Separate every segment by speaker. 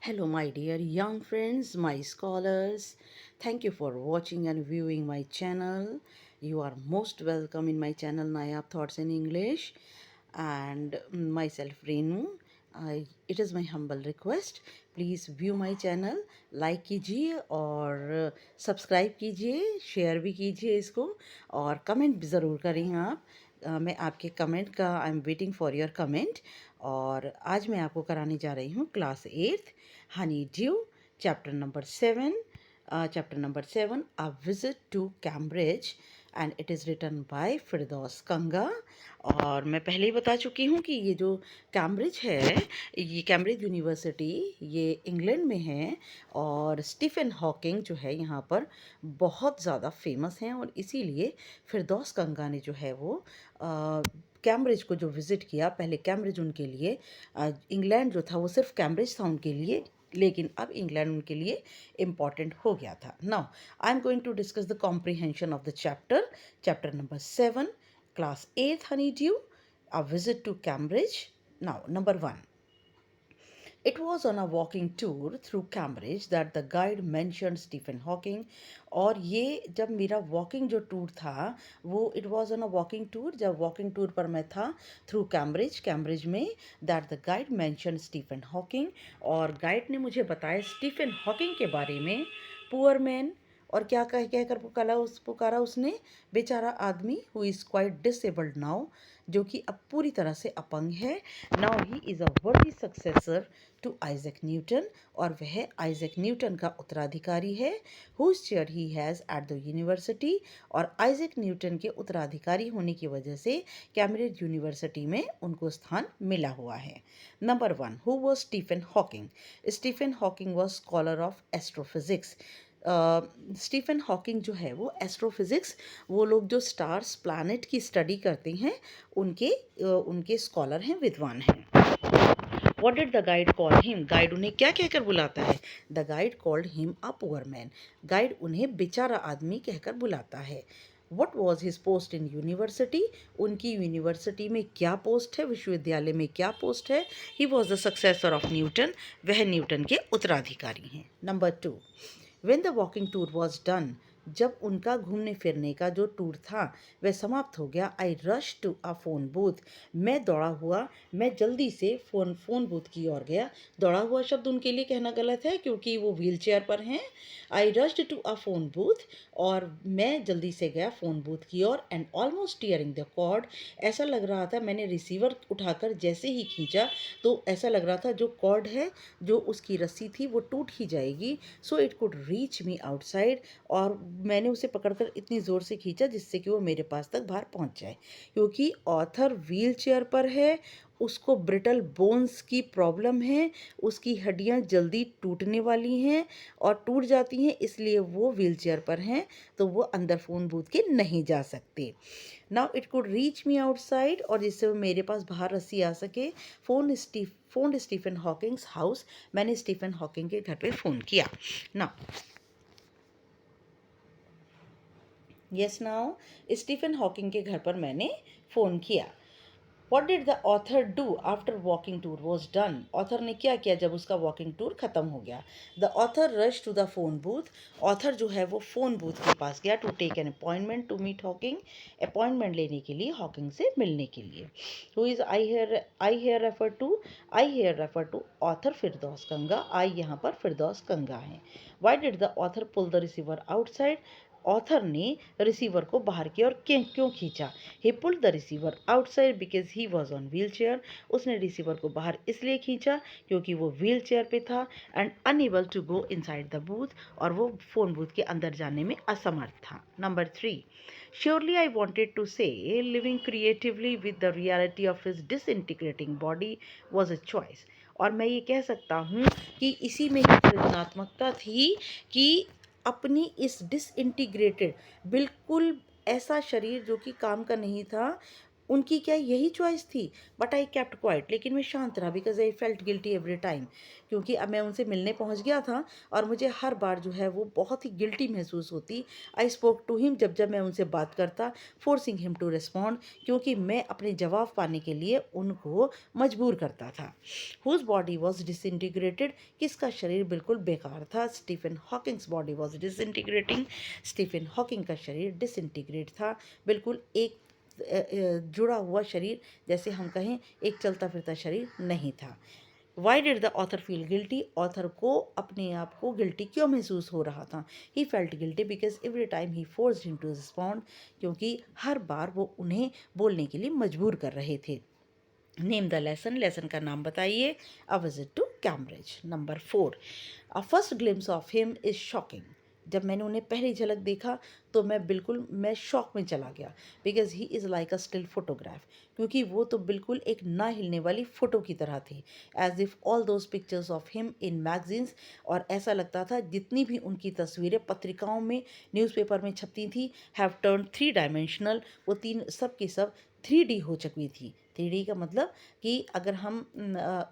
Speaker 1: Hello, my dear young friends, my scholars. Thank you for watching and viewing my channel. You are most welcome in my channel Nayab Thoughts in English and myself Renu. It is my humble request. Please view my channel, like कीजिए और subscribe कीजिए, share भी कीजिए इसको और comment भी ज़रूर करें आप। मैं आपके कमेंट का I am waiting for your comment. और आज मैं आपको कराने जा रही हूँ class 8 honeydew chapter number 7 a visit to Cambridge and it is written by Firdaus Kanga. और मैं पहले ही बता चुकी हूँ कि ये जो कैम्ब्रिज है, ये कैम्ब्रिज यूनिवर्सिटी ये इंग्लैंड में है और स्टीफन हॉकिंग जो है यहाँ पर बहुत ज़्यादा फेमस हैं और इसीलिए फिरदौस कंगा ने जो है वो कैम्ब्रिज को जो विज़िट किया। पहले कैम्ब्रिज उनके लिए इंग्लैंड जो था वो सिर्फ कैम्ब्रिज था उनके लिए, लेकिन अब इंग्लैंड उनके लिए इम्पॉर्टेंट हो गया था। Now I am going to discuss the comprehension of the chapter number 7 class 8 Honeydew a visit to Cambridge. Now number 1, it was on a walking tour through Cambridge that the guide mentioned Stephen Hawking। और ये जब मेरा walking जो tour था वो it was on a walking tour, जब walking tour पर मैं था थ्रू कैम्ब्रिज में, that the guide mention Stephen Hawking. और गाइड ने मुझे बताया स्टीफन हॉकिंग के बारे में। पुअर मैन, और क्या कहकर पुकारा उसने, बेचारा आदमी, who is quite disabled now, जो कि अब पूरी तरह से अपंग है। नाउ ही इज़ अ वर्दी सक्सेसर टू आइजैक न्यूटन, और वह आइजैक न्यूटन का उत्तराधिकारी है। Whose chair he has at the university, और आइजैक न्यूटन के उत्तराधिकारी होने की वजह से कैम्ब्रिज यूनिवर्सिटी में उनको स्थान मिला हुआ है। Number 1, who was Stephen Hawking? Stephen Hawking was scholar of astrophysics. Stephen Hawking जो है वो एस्ट्रोफिज़िक्स, वो लोग जो स्टार्स प्लैनेट की स्टडी करते हैं उनके स्कॉलर हैं, विद्वान हैं। What did the guide call him? Guide उन्हें क्या कहकर बुलाता है? The guide called him a poor man. Guide उन्हें बेचारा आदमी कहकर बुलाता है। What was his post in university? उनकी यूनिवर्सिटी में क्या पोस्ट है, विश्वविद्यालय में क्या पोस्ट है? He was the successor of Newton, वह न्यूटन के उत्तराधिकारी हैं। Number 2, when the walking tour was done, जब उनका घूमने फिरने का जो टूर था वह समाप्त हो गया, I rush to a phone booth, मैं दौड़ा हुआ, मैं जल्दी से फ़ोन बूथ की ओर गया। दौड़ा हुआ शब्द उनके लिए कहना गलत है क्योंकि वो व्हील चेयर पर हैं। I rushed to a phone booth, और मैं जल्दी से गया फ़ोन बूथ की ओर, and almost tearing the cord, ऐसा लग रहा था, मैंने रिसीवर उठाकर जैसे ही खींचा तो ऐसा लग रहा था जो कॉर्ड है, जो उसकी रस्सी थी वो टूट ही जाएगी। So it could reach me outside, और मैंने उसे पकड़कर इतनी ज़ोर से खींचा जिससे कि वो मेरे पास तक बाहर पहुंच जाए। क्योंकि ऑथर व्हील चेयर पर है, उसको ब्रिटल बोन्स की प्रॉब्लम है, उसकी हड्डियां जल्दी टूटने वाली हैं और टूट जाती हैं, इसलिए वो व्हील चेयर पर हैं, तो वो अंदर फ़ोन बूथ के नहीं जा सकते। Now it could reach me outside, और जिससे वो मेरे पास बाहर रस्सी आ सके। फोन स्टीफन हॉकिंग्स हाउस, मैंने स्टीफन हॉकिंग के घर पे फ़ोन किया। नाउ नाउ स्टीफन हॉकिंग के घर पर मैंने फ़ोन किया। What did the author do after walking tour was done? Author ने क्या किया जब उसका वॉकिंग टूर ख़त्म हो गया? The author rush to the phone booth, author जो है वो फ़ोन बूथ के पास गया, to take an appointment to meet Hawking, appointment लेने के लिए, हॉकिंग से मिलने के लिए। Who is I here refer to author Firdaus Kanga, I यहाँ पर फिरदौस कंगा हैं। Why did the author pull the receiver outside? Author ने रिसीवर को बाहर की ओर क्यों खींचा? He pulled the receiver outside because he was on wheel chair, उसने रिसीवर को बाहर इसलिए खींचा क्योंकि वो व्हील चेयर पे था, and unable to go inside the booth, और वो फ़ोन बूथ के अंदर जाने में असमर्थ था। Number 3, surely I wanted to say living creatively with the reality of his disintegrating body was a choice, और मैं ये कह सकता हूँ कि इसी में ही सृजनात्मकता थी कि अपनी इस डिसइंटीग्रेटेड, बिल्कुल ऐसा शरीर जो कि काम का नहीं था, उनकी क्या यही चॉइस थी? बट आई केप्ट क्वाइट, लेकिन मैं शांत रहा because I felt guilty every time, क्योंकि अब मैं उनसे मिलने पहुंच गया था और मुझे हर बार जो है वो बहुत ही गिल्टी महसूस होती। आई स्पोक टू हिम, जब मैं उनसे बात करता, फोर्सिंग हिम टू रिस्पॉन्ड, क्योंकि मैं अपने जवाब पाने के लिए उनको मजबूर करता था। हुज बॉडी वॉज डिसइंटीग्रेटेड, किसका शरीर बिल्कुल बेकार था? Stephen Hawking's body was disintegrating, Stephen Hawking का शरीर डिसइंटीग्रेट था, बिल्कुल एक जुड़ा हुआ शरीर, जैसे हम कहें एक चलता फिरता शरीर नहीं था। Y did the author feel guilty, author को अपने आप को गिल्टी क्यों महसूस हो रहा था? He felt guilty because every time he forced him to respond, क्योंकि हर बार वो उन्हें बोलने के लिए मजबूर कर रहे थे। नेम द लेसन, लेसन का नाम बताइए। A visit to Cambridge. Number 4, a first glimpse of him is shocking. जब मैंने उन्हें पहली झलक देखा तो मैं शॉक में चला गया, because he is like a still photograph, क्योंकि वो तो बिल्कुल एक ना हिलने वाली फ़ोटो की तरह थे। As if all those pictures of him in magazines, और ऐसा लगता था जितनी भी उनकी तस्वीरें पत्रिकाओं में, न्यूज़पेपर में छपती थी, हैव टर्न 3 डायमेंशनल, वो तीन सब की सब 3D हो चुकी थी। 3D का मतलब कि अगर हम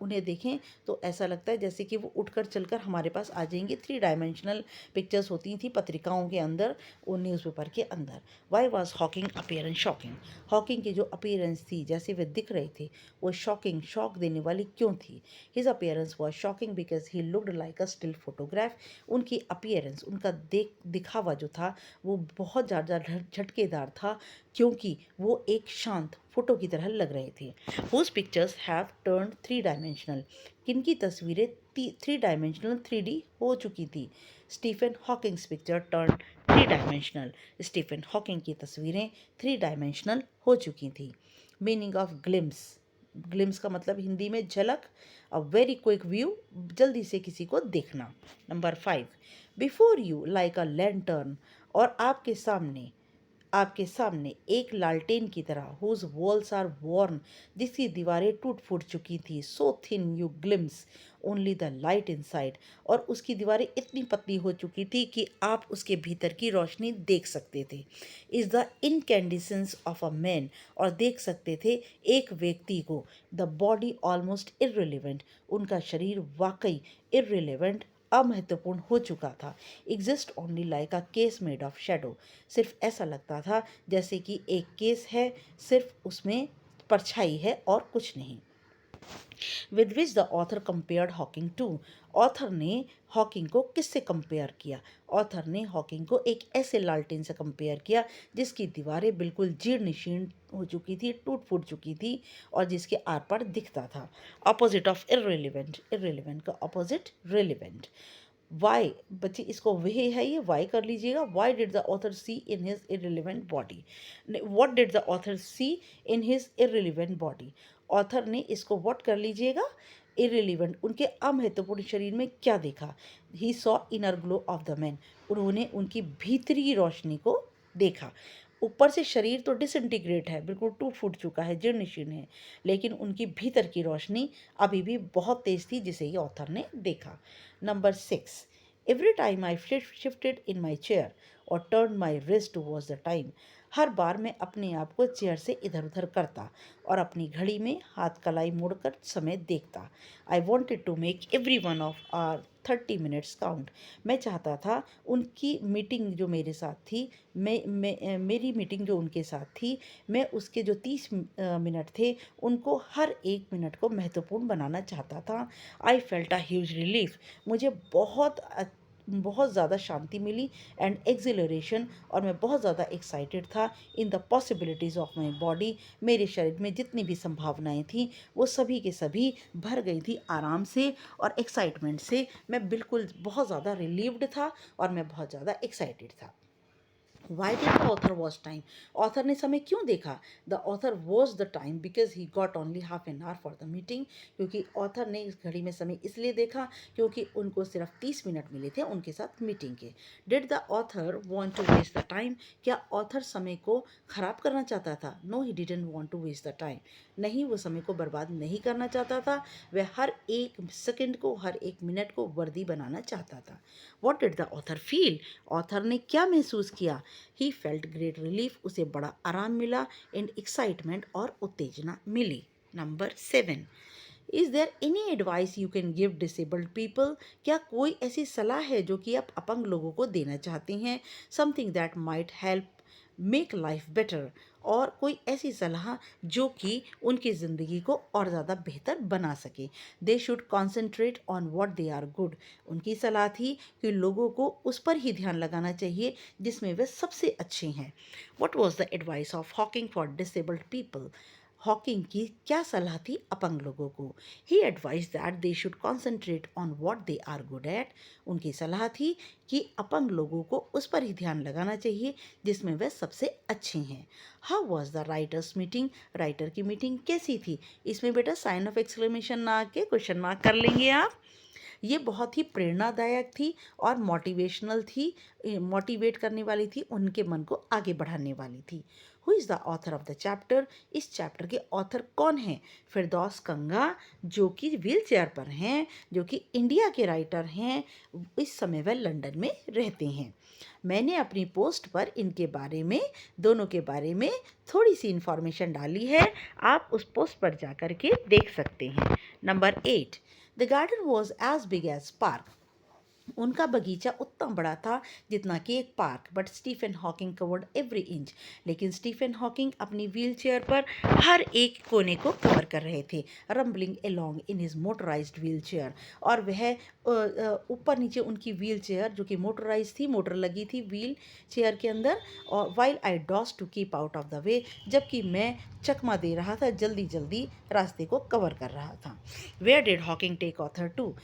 Speaker 1: उन्हें देखें तो ऐसा लगता है जैसे कि वो उठकर चलकर हमारे पास आ जाएंगे। 3 डायमेंशनल पिक्चर्स होती थी पत्रिकाओं के अंदर, वो न्यूज़पेपर के अंदर। Why was Hawking appearance shocking, Hawking की जो अपीयरेंस थी, जैसे वे दिख रहे थे, वो शॉकिंग, शॉक देने वाली क्यों थी? His appearance was shocking because he looked like a still photograph, उनकी अपीयरेंस, उनका दिखावा जो था वो बहुत ज़्यादा झटकेदार था, क्योंकि वो एक शांत फोटो की तरह लग रहे थे। Whose pictures have turn 3 dimensional, किनकी तस्वीरें 3 डायमेंशनल 3D हो चुकी थी? Stephen Hawking's picture turn 3 dimensional, Stephen Hawking की तस्वीरें 3 डायमेंशनल हो चुकी थी। मीनिंग ऑफ ग्लिम्स, ग्लिम्स का मतलब हिंदी में झलक, अ वेरी क्विक व्यू, जल्दी से किसी को देखना। Number 5, before you like a lantern, और आपके सामने एक लालटेन की तरह, हुज वॉल्स आर वॉर्न, जिसकी दीवारें टूट फूट चुकी थी, so thin you glimpse only the light inside, और उसकी दीवारें इतनी पतली हो चुकी थी कि आप उसके भीतर की रोशनी देख सकते थे। Is the incandescence of a man, और देख सकते थे एक व्यक्ति को। द बॉडी ऑलमोस्ट इर्रिलेवेंट, उनका शरीर वाकई इर्रिलेवेंट, अमहत्वपूर्ण हो चुका था। Exist only like a case made of shadow, सिर्फ ऐसा लगता था जैसे कि एक केस है, सिर्फ उसमें परछाई है और कुछ नहीं। With which the author compared Hawking to, author ने हॉकिंग को किससे कंपेयर किया? ऑथर ने हॉकिंग को एक ऐसे लालटेन से कंपेयर किया जिसकी दीवारें बिल्कुल जीर्ण शीर्ण हो चुकी थी, टूट फूट चुकी थी, और जिसके आर पार दिखता था। अपोजिट ऑफ इररिलेवेंट, इररिलेवेंट का अपोजिट रिलेवेंट। वाई, बच्चे इसको वह है, ये वाई कर लीजिएगा। Why did the author see in his irrelevant body, what did the author see in his irrelevant body, author ने इसको व्हाट कर लीजिएगा, इररिलेवेंट, उनके अमहत्वपूर्ण शरीर में क्या देखा? He saw inner glow of the man, उन्होंने उनकी भीतरी रोशनी को देखा। ऊपर से शरीर तो डिसइंटीग्रेट है, बिल्कुल टूट फूट चुका है, जीर्ण शीर्ण है, लेकिन उनकी भीतर की रोशनी अभी भी बहुत तेज थी, जिसे ये ऑथर ने देखा। Number 6, every time I shifted in my chair और turn my wrist towards the time, हर बार मैं अपने आप को चेयर से इधर उधर करता और अपनी घड़ी में हाथ कलाई मोड़कर समय देखता। I wanted to make every one of our 30 minutes count, मैं चाहता था उनकी मीटिंग जो मेरे साथ थी, मेरी मीटिंग जो उनके साथ थी, मैं उसके जो 30 मिनट थे उनको हर एक मिनट को महत्वपूर्ण बनाना चाहता था। I felt a huge relief, मुझे बहुत ज़्यादा शांति मिली एंड एक्सिलरेशन, और मैं बहुत ज़्यादा एक्साइटेड था in the possibilities of my body, मेरे शरीर में जितनी भी संभावनाएं थी वो सभी के सभी भर गई थी आराम से और एक्साइटमेंट से। मैं बिल्कुल बहुत ज़्यादा रिलीव्ड था और मैं बहुत ज़्यादा एक्साइटेड था। Y did the author watch time, author ने समय क्यों देखा? The author watch the time because he got only half an hour for the meeting, क्योंकि ऑथर ने इस घड़ी में समय इसलिए देखा क्योंकि उनको सिर्फ 30 मिनट मिले थे उनके साथ मीटिंग के। Did the author want to waste the time, क्या ऑथर समय को खराब करना चाहता था? No, he didn't want to waste the time, नहीं, वो समय को बर्बाद नहीं करना चाहता था, वह हर एक सेकंड को, हर एक मिनट को वर्दी बनाना चाहता था। What did the author feel, author ने क्या महसूस किया? ही फेल्ट ग्रेट रिलीफ, उसे बड़ा आराम मिला, एंड एक्साइटमेंट और उत्तेजना मिली। Number 7, is there any advice you can give disabled people, क्या कोई ऐसी सलाह है जो कि आप अपंग लोगों को देना चाहते हैं? Something that might help make life better, और कोई ऐसी सलाह जो कि उनकी ज़िंदगी को और ज़्यादा बेहतर बना सके। They should concentrate on what they are good, उनकी सलाह थी कि लोगों को उस पर ही ध्यान लगाना चाहिए जिसमें वे सबसे अच्छे हैं। What was the advice of Hawking for disabled people, Hawking की क्या सलाह थी अपंग लोगों को? He advise that they should concentrate on what they are good at, उनकी सलाह थी कि अपंग लोगों को उस पर ही ध्यान लगाना चाहिए जिसमें वे सबसे अच्छे हैं। How was the writers meeting, writer की मीटिंग कैसी थी? इसमें बेटा साइन ऑफ एक्सक्लेमेशन ना आके क्वेश्चन मार्क कर लेंगे आप। ये बहुत ही प्रेरणादायक थी और मोटिवेशनल थी, मोटिवेट करने वाली थी, उनके मन को आगे बढ़ाने वाली थी। Who is the author of the chapter, इस चैप्टर के ऑथर कौन हैं? फिरदौस कंगा, जो कि व्हील चेयर पर हैं, जो कि इंडिया के राइटर हैं, इस समय वह लंदन में रहते हैं। मैंने अपनी पोस्ट पर इनके बारे में, दोनों के बारे में थोड़ी सी इन्फॉर्मेशन डाली है, आप उस पोस्ट पर जा कर के देख सकते हैं। Number 8, the garden was as big as park, उनका बगीचा उतना बड़ा था जितना कि एक park, but Stephen Hawking covered every inch, लेकिन स्टीफन हॉकिंग अपनी व्हील चेयर पर हर एक कोने को कवर कर रहे थे, rumbling along in his motorised wheel chair, और वह ऊपर नीचे उनकी व्हील चेयर जो कि मोटराइज थी, मोटर लगी थी व्हील चेयर के अंदर, और while I dodged to keep out of the way, जबकि मैं चकमा दे रहा था, जल्दी जल्दी रास्ते को कवर कर रहा था। Where did Hawking take author to,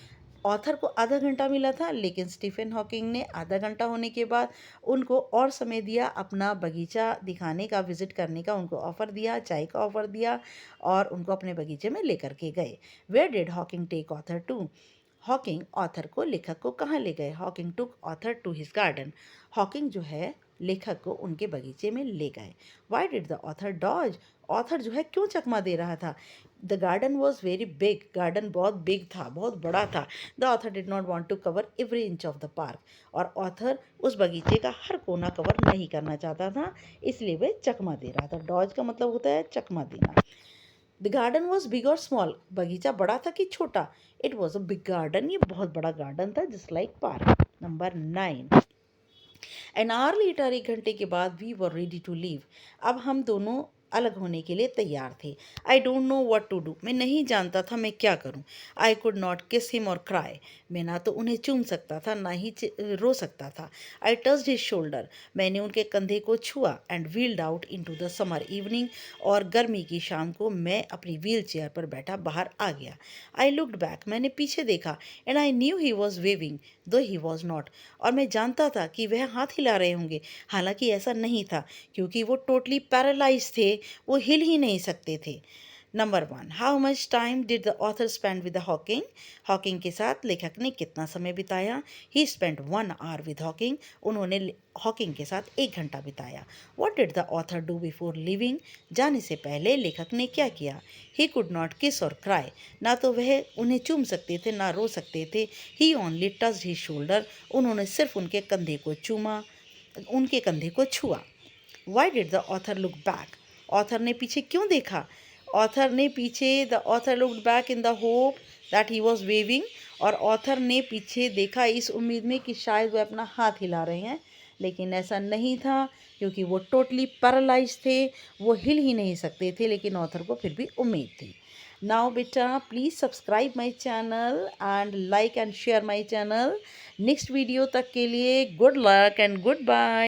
Speaker 1: author को आधा घंटा मिला था, लेकिन स्टीफन हॉकिंग ने आधा घंटा होने के बाद उनको और समय दिया, अपना बगीचा दिखाने का, विजिट करने का उनको ऑफ़र दिया, चाय का ऑफ़र दिया, और उनको अपने बगीचे में लेकर के गए। Where did Hawking take author to, Hawking author को, लेखक को कहाँ ले गए? Hawking took author to his garden, Hawking जो है लेखक को उनके बगीचे में ले गए। Why did the author dodge, author जो है क्यों चकमा दे रहा था? The garden was very big, garden बहुत बिग था, बहुत बड़ा था। The author did not want to cover every inch of the park, और ऑथर उस बगीचे का हर कोना कवर नहीं करना चाहता था, इसलिए वह चकमा दे रहा था। डॉज का मतलब होता है चकमा देना। The garden was big or small, बगीचा बड़ा था कि छोटा? It was a big garden, ये बहुत बड़ा गार्डन था, just like park. Number 9, an hour later, एक घंटे के बाद, we were ready to leave, अब हम दोनों अलग होने के लिए तैयार थे। I don't know what to do, मैं नहीं जानता था मैं क्या करूं। I could not kiss him और क्राई, मैं ना तो उन्हें चूम सकता था ना ही रो सकता था। आई टच्ड हिज शोल्डर, मैंने उनके कंधे को छुआ, and wheeled out into the summer evening, और गर्मी की शाम को मैं अपनी व्हील चेयर पर बैठा बाहर आ गया। आई लुक्ड बैक, मैंने पीछे देखा, and I knew he was waving दो ही वॉज नॉट, और मैं जानता था कि वह हाथ हिला रहे होंगे, हालांकि ऐसा नहीं था क्योंकि वो टोटली पैरालाइज थे, वो हिल ही नहीं सकते थे। Number 1, how much time did the author spend with Hawking, Hawking के साथ लेखक ने कितना समय बिताया? ही स्पेंड 1 आवर विद हॉकिंग, उन्होंने हॉकिंग के साथ 1 घंटा बिताया। What did the author do before living, जाने से पहले लेखक ने क्या किया? ही कुड नॉट किस और क्राई, ना तो वह उन्हें चूम सकते थे ना रो सकते थे। ही ओनली टच्ड हिज शोल्डर, उन्होंने सिर्फ उनके कंधे को चूमा, उनके कंधे को छुआ। Why did the author look back, author ने पीछे क्यों देखा? ऑथर ने पीछे, the author looked back in the hope that he was waving, और ऑथर ने पीछे देखा इस उम्मीद में कि शायद वह अपना हाथ हिला रहे हैं, लेकिन ऐसा नहीं था क्योंकि वो टोटली पैरालाइज थे, वो हिल ही नहीं सकते थे, लेकिन ऑथर को फिर भी उम्मीद थी। नाउ बेटा please subscribe my channel and like and share my channel. Next video तक के लिए good luck and good bye.